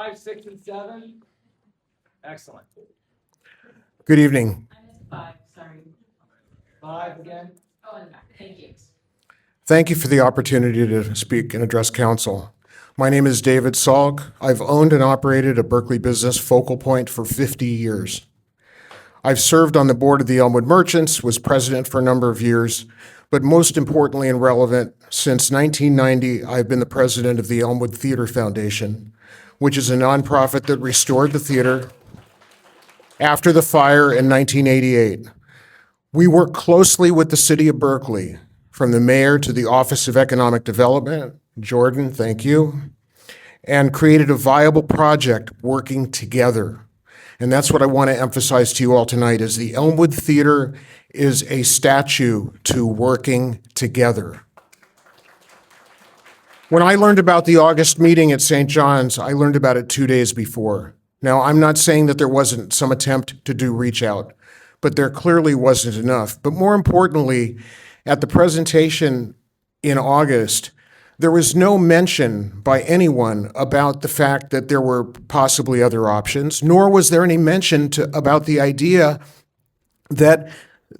5, 6, and 7? Excellent. Good evening. I missed 5, sorry. 5 again? Oh, in the back, thank you. Thank you for the opportunity to speak and address council. My name is David Salk. I've owned and operated a Berkeley business, Focal Point, for 50 years. I've served on the board of the Elmwood Merchants, was president for a number of years, but most importantly and relevant, since 1990, I've been the president of the Elmwood Theater Foundation, which is a nonprofit that restored the theater after the fire in 1988. We work closely with the city of Berkeley, from the mayor to the Office of Economic Development, Jordan, thank you, and created a viable project working together. And that's what I want to emphasize to you all tonight, is the Elmwood Theater is a statue to working together. When I learned about the August meeting at St. John's, I learned about it 2 days before. Now, I'm not saying that there wasn't some attempt to do reach out, but there clearly wasn't enough. But more importantly, at the presentation in August, there was no mention by anyone about the fact that there were possibly other options, nor was there any mention about the idea that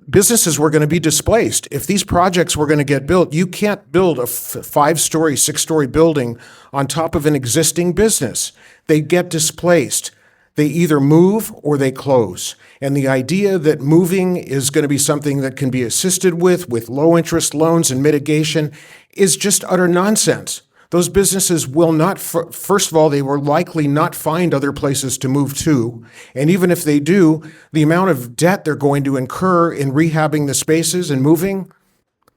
businesses were going to be displaced. If these projects were going to get built, you can't build a 5-story, 6-story building on top of an existing business. They get displaced. They either move or they close. And the idea that moving is going to be something that can be assisted with low interest loans and mitigation, is just utter nonsense. Those businesses will not, first of all, they will likely not find other places to move to. And even if they do, the amount of debt they're going to incur in rehabbing the spaces and moving,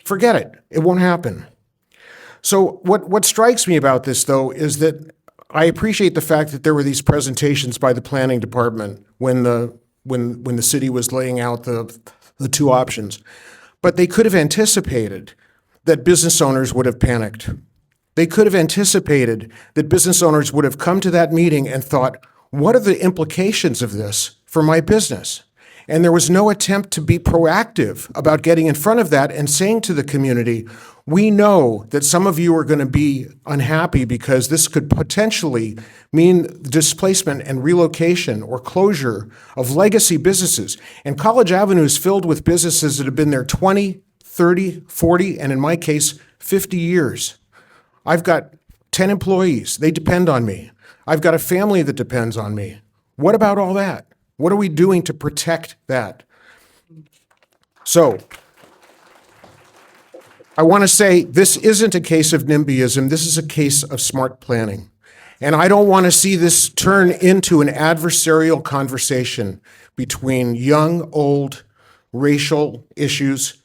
forget it. It won't happen. So what strikes me about this, though, is that I appreciate the fact that there were these presentations by the planning department when the city was laying out the two options. But they could have anticipated that business owners would have panicked. They could have anticipated that business owners would have come to that meeting and thought, what are the implications of this for my business? And there was no attempt to be proactive about getting in front of that and saying to the community, we know that some of you are going to be unhappy because this could potentially mean displacement and relocation or closure of legacy businesses. And College Avenue is filled with businesses that have been there 20, 30, 40, and in my case, 50 years. I've got 10 employees. They depend on me. I've got a family that depends on me. What about all that? What are we doing to protect that? So, I want to say this isn't a case of NIMBYism. This is a case of smart planning. And I don't want to see this turn into an adversarial conversation between young, old, racial issues,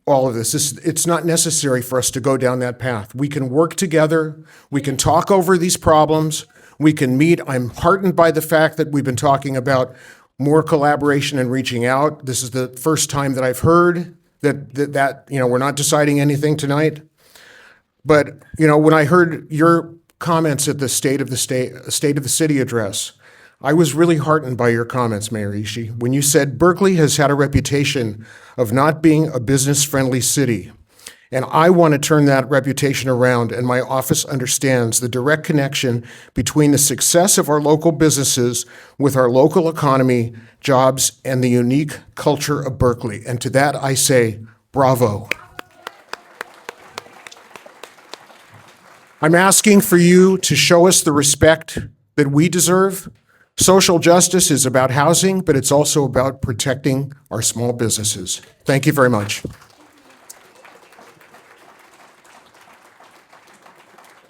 all of this. It's not necessary for us to go down that path. We can work together. We can talk over these problems. We can meet. I'm heartened by the fact that we've been talking about more collaboration and reaching out. This is the first time that I've heard that we're not deciding anything tonight. But when I heard your comments at the State of the City address, I was really heartened by your comments, Mayor Ishii, when you said Berkeley has had a reputation of not being a business-friendly city. And I want to turn that reputation around, and my office understands the direct connection between the success of our local businesses with our local economy, jobs, and the unique culture of Berkeley. And to that I say, bravo. I'm asking for you to show us the respect that we deserve. Social justice is about housing, but it's also about protecting our small businesses. Thank you very much.